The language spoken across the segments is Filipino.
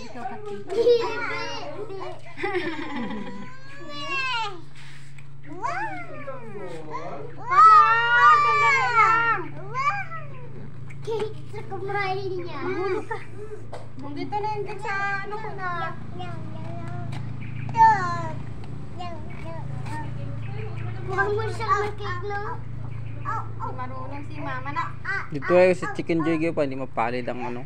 Ikaw kati. Sa kumray niya. Dito na yung sa ano ko na. Huwag mo siyang mag-cake, no? Marunong si mama na. Dito ay si Chicken Joy pa, hindi mapalid ang ano.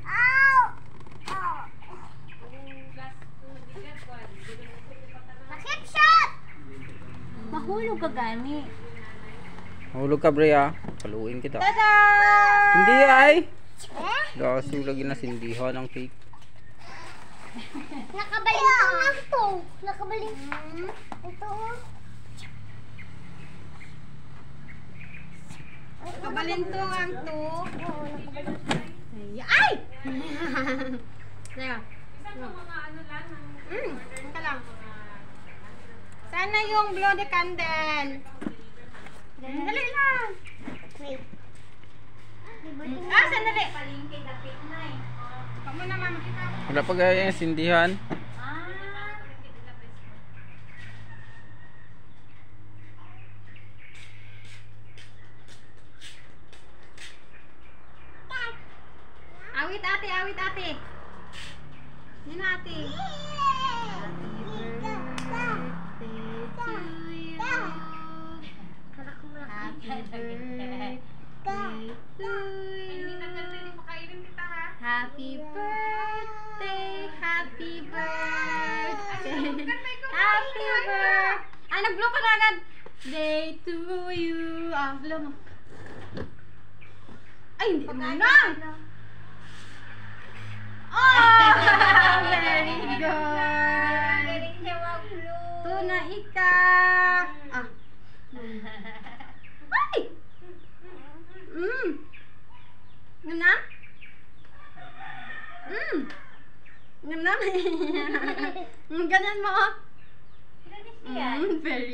Bakit shot? Mahulog ka gani. Hulog ka, Bre, ah. Paluin kita. Tada! Hindi ay. Gaso lagi na sindihan ng cake. Nakabalintong lang to. Nakabalintong. Ito. Kabalintong ang to. Ay! Teka. Teka lang. Sana yung blow the candle. Dali lang. Wait. Sandali. Kamu na, mama. Wala pa gaya yung sindihan. Awit ate, awit ate. Yun ate. Happy birthday, happy birthday, happy birthday. Ay, nag-blow ka na agad. Day to you. Blow mo. Ay, hindi mo na. Oh, very good. Galing siya mag-blow. Tuna ika. Ay! Ngam-ngam? Ngam-ngam? Ganyan mo. Ganyan siya. Very